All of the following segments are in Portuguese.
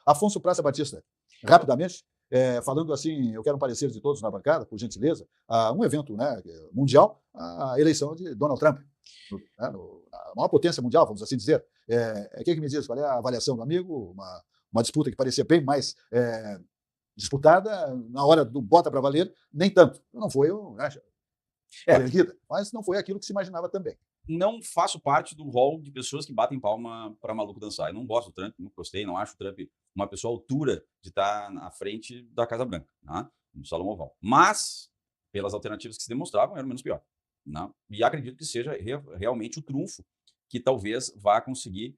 Afonso Praça Batista, rapidamente, falando assim, eu quero um parecer de todos na bancada, por gentileza, a um evento, né, mundial, a eleição de Donald Trump, a maior potência mundial, vamos assim dizer. Quem que me diz qual é a avaliação do amigo? Uma disputa que parecia bem mais disputada, na hora do bota para valer, nem tanto. Não foi erguida, mas não foi aquilo que se imaginava também. Não faço parte do rol de pessoas que batem palma para maluco dançar. Eu não gosto do Trump, não gostei, não acho o Trump uma pessoa à altura de estar na frente da Casa Branca, né, no Salão Oval. Mas, pelas alternativas que se demonstravam, era o menos pior. Né? E acredito que seja realmente o trunfo que talvez vá conseguir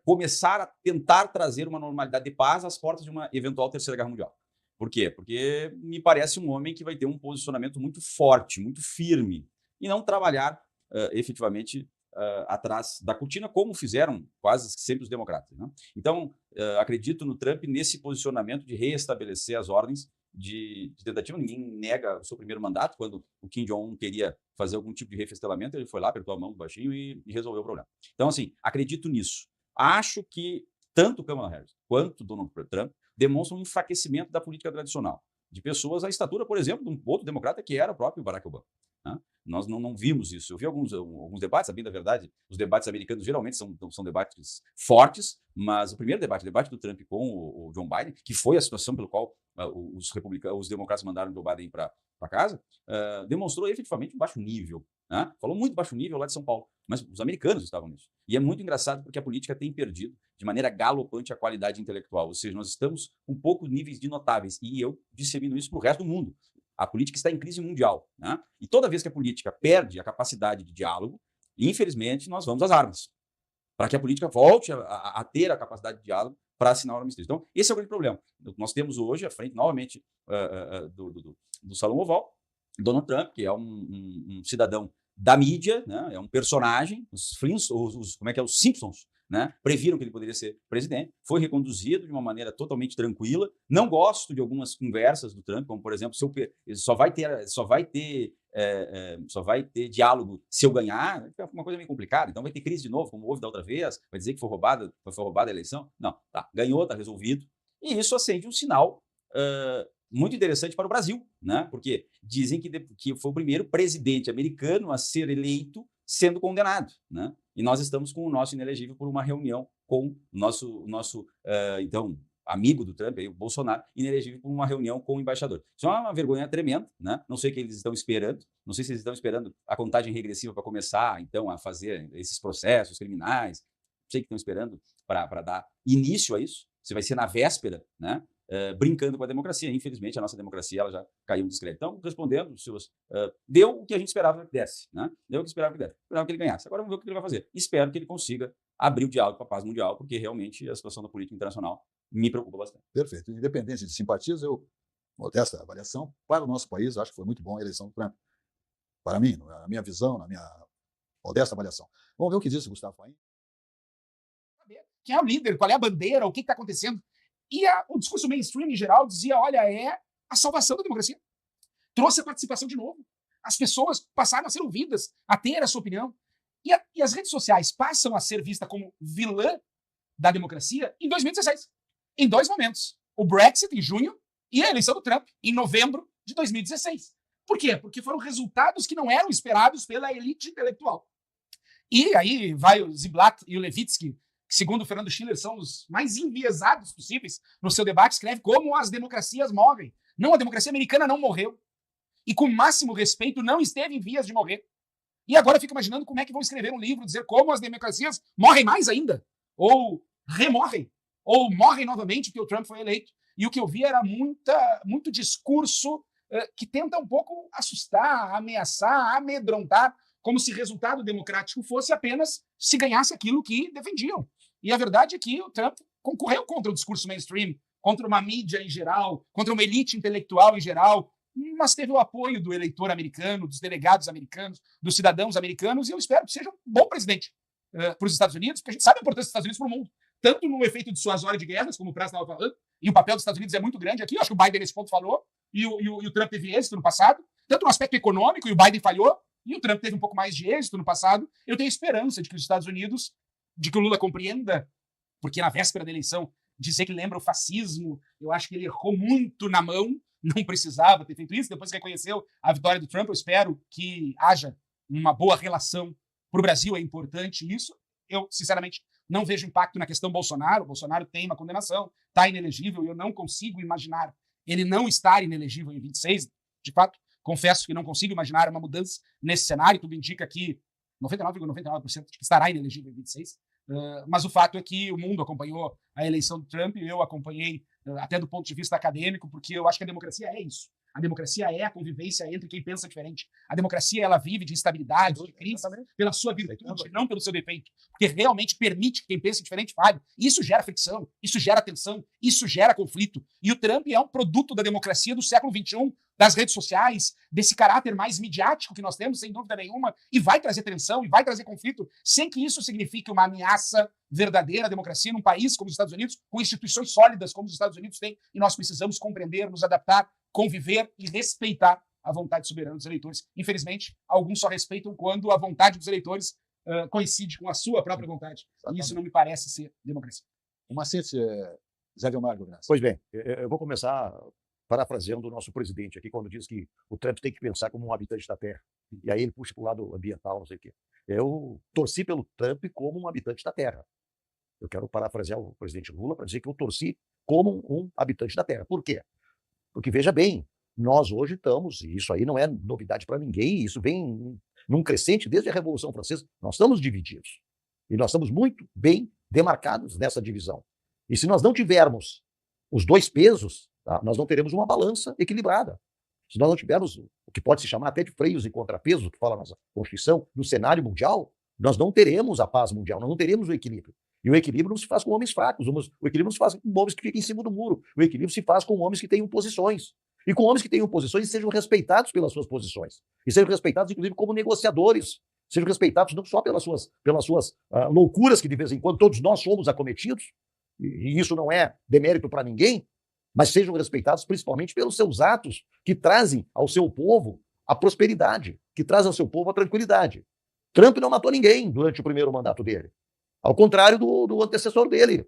começar a tentar trazer uma normalidade de paz às portas de uma eventual Terceira Guerra Mundial. Por quê? Porque me parece um homem que vai ter um posicionamento muito forte, muito firme, e não trabalhar efetivamente atrás da cortina, como fizeram quase sempre os democratas. Né? Então, acredito no Trump nesse posicionamento de reestabelecer as ordens de tentativa. Ninguém nega o seu primeiro mandato, quando o Kim Jong-un queria fazer algum tipo de refestelamento, ele foi lá, apertou a mão do baixinho e resolveu o problema. Então, assim, acredito nisso. Acho que tanto Kamala Harris quanto Donald Trump demonstram um enfraquecimento da política tradicional, de pessoas à estatura, por exemplo, de um outro democrata que era o próprio Barack Obama. Né? Nós não vimos isso. Eu vi alguns debates, a bem da verdade, os debates americanos geralmente são debates fortes, mas o primeiro debate, o debate do Trump com o John Biden, que foi a situação pelo qual os democratas mandaram o Joe Biden para casa, demonstrou efetivamente um baixo nível. Né? Falou muito baixo nível lá de São Paulo, mas os americanos estavam nisso. E é muito engraçado porque a política tem perdido de maneira galopante a qualidade intelectual, ou seja, nós estamos com poucos níveis de notáveis, e eu dissemino isso para o resto do mundo. A política está em crise mundial. Né? E toda vez que a política perde a capacidade de diálogo, infelizmente, nós vamos às armas, para que a política volte a ter a capacidade de diálogo para assinar o armistício. Então, esse é o grande problema. Nós temos hoje, à frente, novamente, do Salão Oval, Donald Trump, que é um cidadão da mídia, né? É um personagem, os Simpsons, né? Previram que ele poderia ser presidente, foi reconduzido de uma maneira totalmente tranquila. Não gosto de algumas conversas do Trump, como, por exemplo, só vai diálogo se eu ganhar, é uma coisa meio complicada. Então vai ter crise de novo, como houve da outra vez, vai dizer que foi roubada a eleição. Não, tá, ganhou, está resolvido. E isso acende um sinal muito interessante para o Brasil, né? Porque dizem que foi o primeiro presidente americano a ser eleito sendo condenado, né? E nós estamos com o nosso inelegível por uma reunião com o nosso então, amigo do Trump, o Bolsonaro, inelegível por uma reunião com o embaixador. Isso é uma vergonha tremenda, né? Não sei o que eles estão esperando, não sei se eles estão esperando a contagem regressiva para começar, então, a fazer esses processos criminais, não sei o que estão esperando para dar início a isso, se vai ser na véspera, né? Brincando com a democracia. Infelizmente, a nossa democracia ela já caiu em descrédito. Então, respondendo, deu o que a gente esperava que desse. Né? Deu o que esperava que desse. Esperava que ele ganhasse. Agora vamos ver o que ele vai fazer. Espero que ele consiga abrir o diálogo para a paz mundial, porque realmente a situação da política internacional me preocupa bastante. Perfeito. Independente de simpatias, modesta avaliação, para o nosso país, acho que foi muito bom a eleição do Trump. Para mim, na minha visão, na minha modesta avaliação. Vamos ver o que disse o Gustavo Paim. Quem é o líder? Qual é a bandeira? O que está acontecendo? E o discurso mainstream, em geral, dizia, olha, é a salvação da democracia. Trouxe a participação de novo. As pessoas passaram a ser ouvidas, a ter a sua opinião. E as redes sociais passam a ser vistas como vilã da democracia em 2016. Em dois momentos. O Brexit, em junho, e a eleição do Trump, em novembro de 2016. Por quê? Porque foram resultados que não eram esperados pela elite intelectual. E aí vai o Ziblatt e o Levitsky, que, segundo o Fernando Schiller, são os mais enviesados possíveis no seu debate, escreve como as democracias morrem. Não, a democracia americana não morreu. E com o máximo respeito não esteve em vias de morrer. E agora eu fico imaginando como é que vão escrever um livro, dizer como as democracias morrem mais ainda, ou remorrem, ou morrem novamente porque o Trump foi eleito. E o que eu vi era muito discurso que tenta um pouco assustar, ameaçar, amedrontar, como se resultado democrático fosse apenas se ganhasse aquilo que defendiam. E a verdade é que o Trump concorreu contra o discurso mainstream, contra uma mídia em geral, contra uma elite intelectual em geral, mas teve o apoio do eleitor americano, dos delegados americanos, dos cidadãos americanos, e eu espero que seja um bom presidente para os Estados Unidos, porque a gente sabe a importância dos Estados Unidos para o mundo, tanto no efeito dissuasório de guerras, como o Praça estava falando, e o papel dos Estados Unidos é muito grande aqui, eu acho que o Biden nesse ponto falou, e o Trump teve êxito no passado, tanto no aspecto econômico, e o Biden falhou, e o Trump teve um pouco mais de êxito no passado. Eu tenho esperança de que os Estados Unidos, de que o Lula compreenda, porque na véspera da eleição dizer que lembra o fascismo. Eu acho que ele errou muito na mão, não precisava ter feito isso. Depois que reconheceu a vitória do Trump, eu espero que haja uma boa relação. Para o Brasil é importante isso. Eu, sinceramente, não vejo impacto na questão Bolsonaro. O Bolsonaro tem uma condenação, está inelegível, e eu não consigo imaginar ele não estar inelegível em 26. De fato, confesso que não consigo imaginar uma mudança nesse cenário. Tudo indica que 99,99% de que estará inelegível em 26. Mas o fato é que o mundo acompanhou a eleição do Trump, eu acompanhei até do ponto de vista acadêmico, porque eu acho que a democracia é isso. A democracia é a convivência entre quem pensa diferente. A democracia, ela vive de instabilidade, de crise, pela sua virtude, não pelo seu defeito. Porque realmente permite que quem pensa diferente fale. Isso gera fricção, isso gera tensão, isso gera conflito. E o Trump é um produto da democracia do século XXI, das redes sociais, desse caráter mais midiático que nós temos, sem dúvida nenhuma, e vai trazer tensão, e vai trazer conflito, sem que isso signifique uma ameaça verdadeira à democracia num país como os Estados Unidos, com instituições sólidas como os Estados Unidos têm, e nós precisamos compreender, nos adaptar, conviver e respeitar a vontade soberana dos eleitores. Infelizmente, alguns só respeitam quando a vontade dos eleitores coincide com a sua própria vontade. E isso não me parece ser democracia. Uma síntese, Zé Vilmar Graça. Pois bem, eu vou começar parafraseando o nosso presidente aqui, quando diz que o Trump tem que pensar como um habitante da Terra. E aí ele puxa para o lado ambiental, não sei o quê. Eu torci pelo Trump como um habitante da Terra. Eu quero parafrasear o presidente Lula para dizer que eu torci como um habitante da Terra. Por quê? Porque, veja bem, nós hoje estamos, e isso aí não é novidade para ninguém, isso vem num crescente desde a Revolução Francesa, nós estamos divididos. E nós estamos muito bem demarcados nessa divisão. E se nós não tivermos os dois pesos, tá, nós não teremos uma balança equilibrada. Se nós não tivermos o que pode se chamar até de freios e contrapesos, que fala a nossa Constituição, no cenário mundial, nós não teremos a paz mundial, nós não teremos o equilíbrio. E o equilíbrio não se faz com homens fracos, o equilíbrio não se faz com homens que ficam em cima do muro, o equilíbrio se faz com homens que tenham posições. E com homens que tenham posições e sejam respeitados pelas suas posições. E sejam respeitados, inclusive, como negociadores. Sejam respeitados não só pelas suas loucuras que, de vez em quando, todos nós somos acometidos, e isso não é demérito para ninguém, mas sejam respeitados principalmente pelos seus atos que trazem ao seu povo a prosperidade, que trazem ao seu povo a tranquilidade. Trump não matou ninguém durante o primeiro mandato dele. Ao contrário do antecessor dele.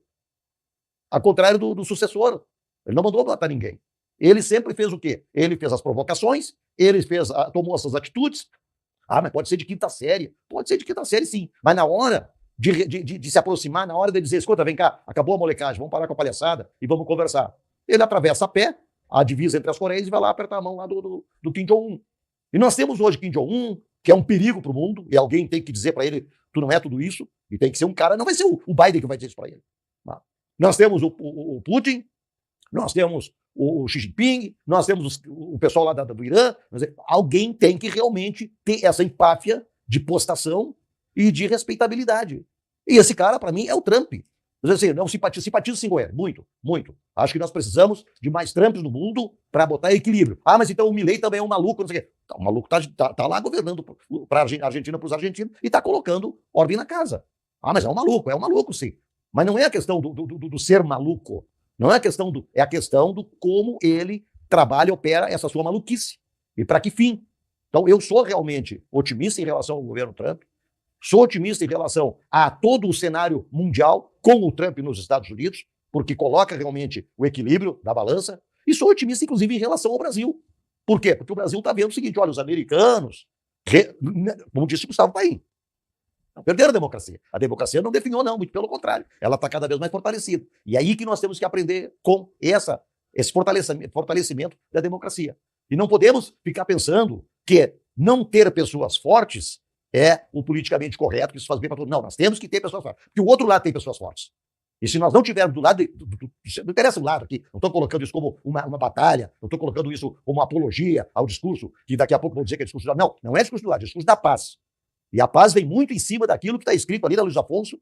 Ao contrário do sucessor. Ele não mandou matar ninguém. Ele sempre fez o quê? Ele fez as provocações, ele tomou essas atitudes. Ah, mas pode ser de quinta série. Pode ser de quinta série, sim. Mas na hora de se aproximar, na hora de dizer, escuta, vem cá, acabou a molecagem, vamos parar com a palhaçada e vamos conversar. Ele atravessa a pé a divisa entre as Coreias e vai lá apertar a mão lá do Kim Jong-un. E nós temos hoje Kim Jong-un, que é um perigo para o mundo, e alguém tem que dizer para ele, tu não é tudo isso, e tem que ser um cara, não vai ser o Biden que vai dizer isso para ele. Nós temos o Putin, nós temos o Xi Jinping, nós temos o pessoal lá do Irã. Alguém tem que realmente ter essa empáfia de postação e de respeitabilidade. E esse cara, para mim, é o Trump. Assim, não simpatizo sim com ele, muito, muito. Acho que nós precisamos de mais Trumps no mundo para botar equilíbrio. Ah, mas então o Milei também é um maluco, não sei o quê. O maluco tá lá governando para a Argentina, para os argentinos, e está colocando ordem na casa. Ah, mas é um maluco sim. Mas não é a questão do ser maluco. Não é a questão é a questão do como ele trabalha e opera essa sua maluquice. E para que fim? Então, eu sou realmente otimista em relação ao governo Trump, sou otimista em relação a todo o cenário mundial com o Trump nos Estados Unidos, porque coloca realmente o equilíbrio da balança, e sou otimista, inclusive, em relação ao Brasil. Por quê? Porque o Brasil está vendo o seguinte, olha, os americanos, como disse Gustavo Paim, perderam a democracia. A democracia não definhou, não, muito pelo contrário. Ela está cada vez mais fortalecida. E é aí que nós temos que aprender com esse fortalecimento da democracia. E não podemos ficar pensando que não ter pessoas fortes é o politicamente correto, que isso faz bem para todo mundo. Não, nós temos que ter pessoas fortes. Porque o outro lado tem pessoas fortes. E se nós não tivermos do lado, não interessa o lado aqui, não estou colocando isso como uma batalha, não estou colocando isso como uma apologia ao discurso, que daqui a pouco vão dizer que é discurso do lado. Não, não é discurso do lado, é discurso da paz. E a paz vem muito em cima daquilo que está escrito ali da Luiz Afonso,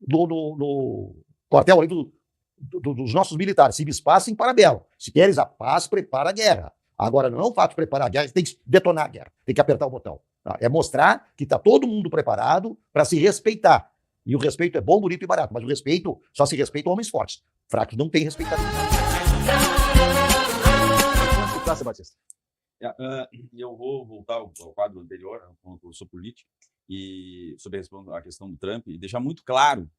no quartel ali dos nossos militares. Se passem para belo. Se queres a paz, prepara a guerra. Agora, não é o fato de preparar a guerra, tem que detonar a guerra, tem que apertar o botão. Tá? É mostrar que está todo mundo preparado para se respeitar. E o respeito é bom, bonito e barato, mas o respeito só se respeita homens fortes. Fracos não têm respeitabilidade. Batista. Eu vou voltar ao quadro anterior, quando eu sou político, e sobre a questão do Trump, e deixar muito claro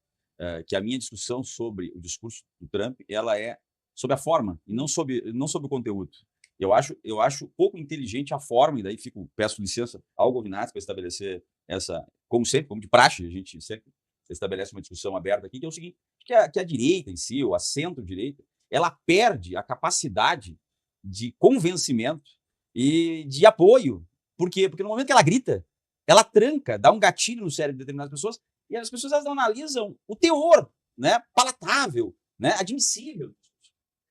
que a minha discussão sobre o discurso do Trump, ela é sobre a forma e não sobre o conteúdo. Eu acho pouco inteligente a forma, e daí peço licença ao Govinati para estabelecer essa, como sempre, como de praxe, a gente sempre estabelece uma discussão aberta aqui, que é o seguinte, que a direita em si, ou a centro-direita, ela perde a capacidade de convencimento e de apoio. Por quê? Porque no momento que ela grita, ela tranca, dá um gatilho no cérebro de determinadas pessoas, e as pessoas elas não analisam o teor, né, palatável, né, admissível.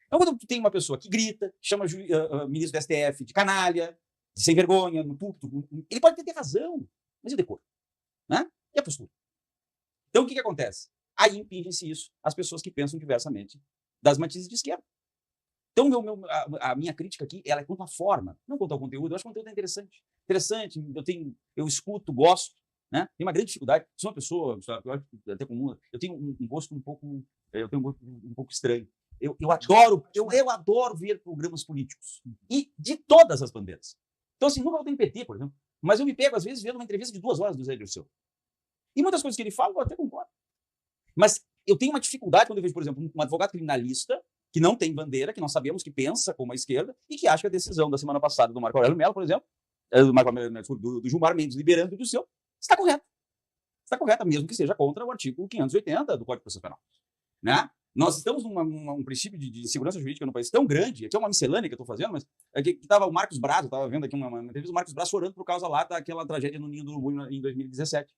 Então, quando tu tem uma pessoa que grita, chama o ministro do STF de canalha, de sem vergonha, no púlpito, ele pode ter razão, mas e o decoro? Né? E a postura? Então, o que acontece? Aí impingem-se isso as pessoas que pensam diversamente das matizes de esquerda. Então, a minha crítica aqui ela é quanto à forma, não quanto ao conteúdo. Eu acho que o conteúdo é interessante. Interessante, eu escuto, gosto. Né? Tem uma grande dificuldade. Sou uma pessoa, até comum, eu tenho um gosto um pouco estranho. Eu adoro ver programas políticos. E de todas as bandeiras. Então, assim, nunca votei em PT, por exemplo. Mas eu me pego, às vezes, vendo uma entrevista de 2 horas do Zé Dirceu. E muitas coisas que ele fala, eu até concordo. Mas eu tenho uma dificuldade quando eu vejo, por exemplo, um advogado criminalista que não tem bandeira, que nós sabemos que pensa como a esquerda e que acha que a decisão da semana passada do Marco Aurélio Mello, por exemplo, do Gilmar Mendes liberando o Dirceu, está correta. Está correta, mesmo que seja contra o artigo 580 do Código de Processo Penal. Né? Nós estamos num princípio de segurança jurídica no país tão grande, aqui é uma miscelânea que eu estou fazendo, mas que estava o Marcos Braz, eu estava vendo aqui uma entrevista do Marcos Braz chorando por causa lá daquela tragédia no Ninho do Urubu em 2017.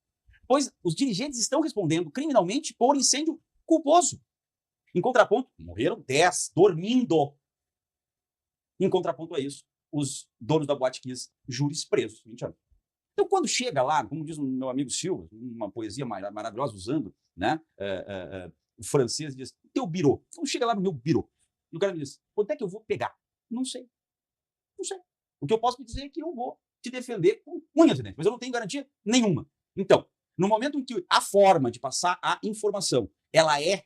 Pois os dirigentes estão respondendo criminalmente por incêndio culposo. Em contraponto, morreram 10 dormindo. Em contraponto a isso, os donos da Boate Kiss, júris presos, 20 anos. Então, quando chega lá, como diz o meu amigo Silva, uma poesia maravilhosa usando, né, o francês diz, teu birô. Então, chega lá no meu birô. E o cara me diz, quanto é que eu vou pegar? Não sei. Não sei. O que eu posso te dizer é que eu vou te defender com unhas e dentes, mas eu não tenho garantia nenhuma. Então, no momento em que a forma de passar a informação ela é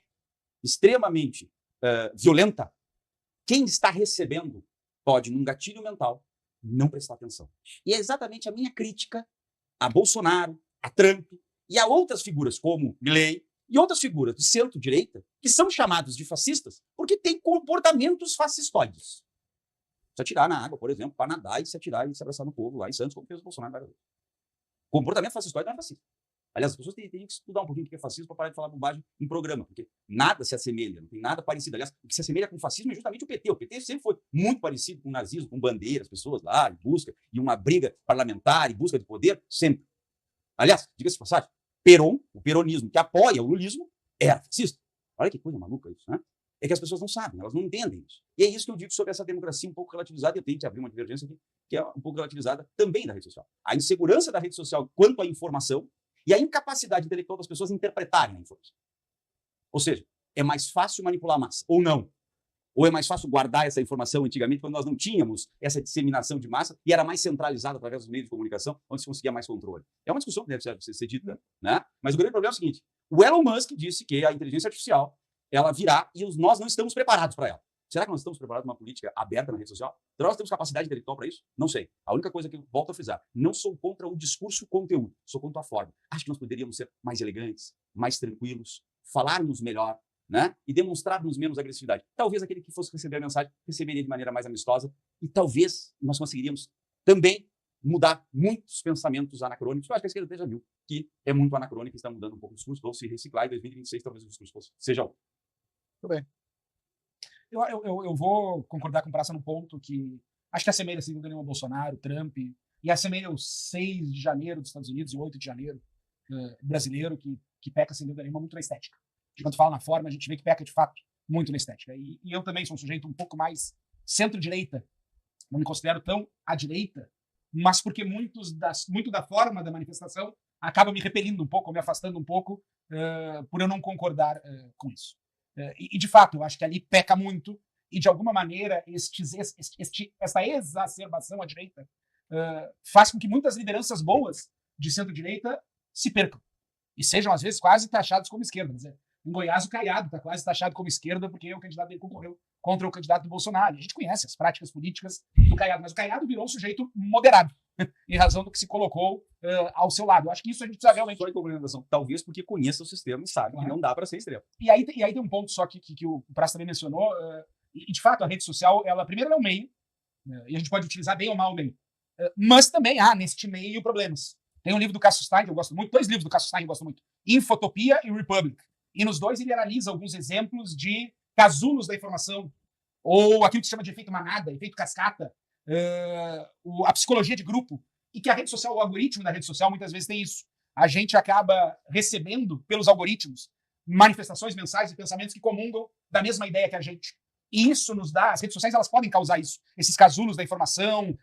extremamente violenta, quem está recebendo pode, num gatilho mental, não prestar atenção. E é exatamente a minha crítica a Bolsonaro, a Trump e a outras figuras como Milei e outras figuras de centro-direita que são chamados de fascistas porque têm comportamentos fascistoides. Se atirar na água, por exemplo, para nadar e se atirar e se abraçar no povo lá em Santos, como fez o Bolsonaro. Comportamento fascistoide não é fascista. Aliás, as pessoas têm que estudar um pouquinho o que é fascismo para parar de falar bobagem em programa, porque nada se assemelha, não tem nada parecido. Aliás, o que se assemelha com o fascismo é justamente o PT. O PT sempre foi muito parecido com o nazismo, com bandeiras, pessoas lá em busca, e uma briga parlamentar, em busca de poder, sempre. Aliás, diga-se de passagem, o peronismo que apoia o lulismo, era fascista. Olha que coisa maluca isso, né? É que as pessoas não sabem, elas não entendem isso. E é isso que eu digo sobre essa democracia um pouco relativizada, e eu tenho que abrir uma divergência aqui, que é um pouco relativizada também da rede social. A insegurança da rede social quanto à informação e a incapacidade intelectual das pessoas interpretarem a informação. Ou seja, é mais fácil manipular a massa, ou não. Ou é mais fácil guardar essa informação antigamente, quando nós não tínhamos essa disseminação de massa e era mais centralizada através dos meios de comunicação, onde se conseguia mais controle. É uma discussão que deve ser dita, né? Mas o grande problema é o seguinte, o Elon Musk disse que a inteligência artificial ela virá e nós não estamos preparados para ela. Será que nós estamos preparados para uma política aberta na rede social? Será que nós temos capacidade intelectual para isso? Não sei. A única coisa que eu volto a frisar, não sou contra o discurso e o conteúdo, sou contra a forma. Acho que nós poderíamos ser mais elegantes, mais tranquilos, falarmos melhor, né? E demonstrarmos menos agressividade. Talvez aquele que fosse receber a mensagem receberia de maneira mais amistosa e talvez nós conseguiríamos também mudar muitos pensamentos anacrônicos. Eu acho que a esquerda já viu que é muito anacrônico e está mudando um pouco o discurso. Vamos se reciclar em 2026, talvez o discurso seja outro. Muito bem. Eu vou concordar com o Praça no ponto que acho que assemelha sem dúvida nenhuma Bolsonaro, Trump, e assemelha o 6 de janeiro dos Estados Unidos e o 8 de janeiro brasileiro, que peca sem dúvida nenhuma muito na estética. Quando fala na forma, a gente vê que peca de fato muito na estética. E eu também sou um sujeito um pouco mais centro-direita, não me considero tão à direita, mas porque muito da forma da manifestação acaba me repelindo um pouco, me afastando um pouco, por eu não concordar com isso. E, de fato, eu acho que ali peca muito e, de alguma maneira, essa exacerbação à direita faz com que muitas lideranças boas de centro-direita se percam e sejam, às vezes, quase taxados como esquerda. Em Goiás, o Caiado está quase taxado como esquerda porque o candidato dele concorreu contra o candidato do Bolsonaro. A gente conhece as práticas políticas do Caiado, mas o Caiado virou um sujeito moderado. em razão do que se colocou ao seu lado. Eu acho que isso a gente precisa realmente... Só de complementação, talvez porque conheça o sistema e sabe que não dá para ser extremo. E aí tem um ponto só que o Praça também mencionou, e de fato a rede social, primeiro ela é um meio, e a gente pode utilizar bem ou mal o meio, mas também há neste meio problemas. Tem um livro do Cassius Stein que eu gosto muito, 2 livros do Cassius Stein que eu gosto muito, Infotopia e Republic. E nos 2 ele analisa alguns exemplos de casulos da informação, ou aquilo que se chama de efeito manada, efeito cascata, a psicologia de grupo, e que a rede social, o algoritmo da rede social muitas vezes tem isso. A gente acaba recebendo pelos algoritmos manifestações mensais e pensamentos que comungam da mesma ideia que a gente. E isso nos dá, as redes sociais elas podem causar isso, esses casulos da informação,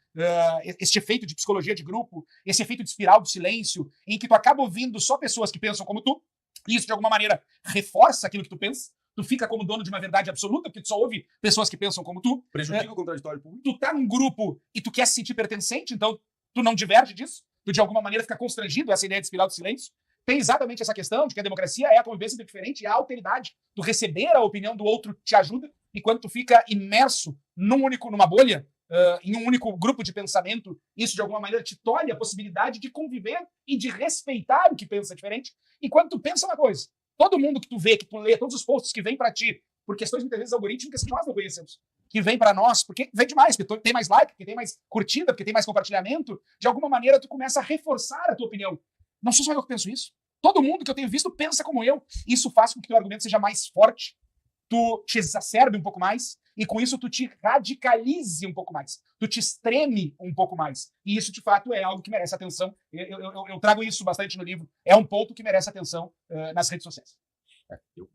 este efeito de psicologia de grupo, esse efeito de espiral do silêncio, em que tu acaba ouvindo só pessoas que pensam como tu, e isso de alguma maneira reforça aquilo que tu pensa, tu fica como dono de uma verdade absoluta, porque tu só ouve pessoas que pensam como tu. Prejudica o contraditório público. Tu tá num grupo e tu quer se sentir pertencente, então tu não diverge disso, tu de alguma maneira fica constrangido, essa ideia de espiral do silêncio. Tem exatamente essa questão de que a democracia é a convivência entre diferente, e a alteridade. Tu receber a opinião do outro te ajuda, e quando tu fica imerso numa bolha, em um único grupo de pensamento, isso de alguma maneira te tolhe a possibilidade de conviver e de respeitar o que pensa diferente. E quando tu pensa uma coisa, todo mundo que tu vê, que tu lê, todos os posts que vêm para ti, por questões muitas vezes algorítmicas que nós não conhecemos, que vem para nós, porque vem demais, porque tem mais like, porque tem mais curtida, porque tem mais compartilhamento, de alguma maneira tu começa a reforçar a tua opinião. Não sou só eu que penso isso. Todo mundo que eu tenho visto pensa como eu. Isso faz com que o teu argumento seja mais forte, tu te exacerbe um pouco mais, e com isso tu te radicalize um pouco mais. Tu te extreme um pouco mais. E isso, de fato, é algo que merece atenção. Eu trago isso bastante no livro. É um ponto que merece atenção nas redes sociais. Eu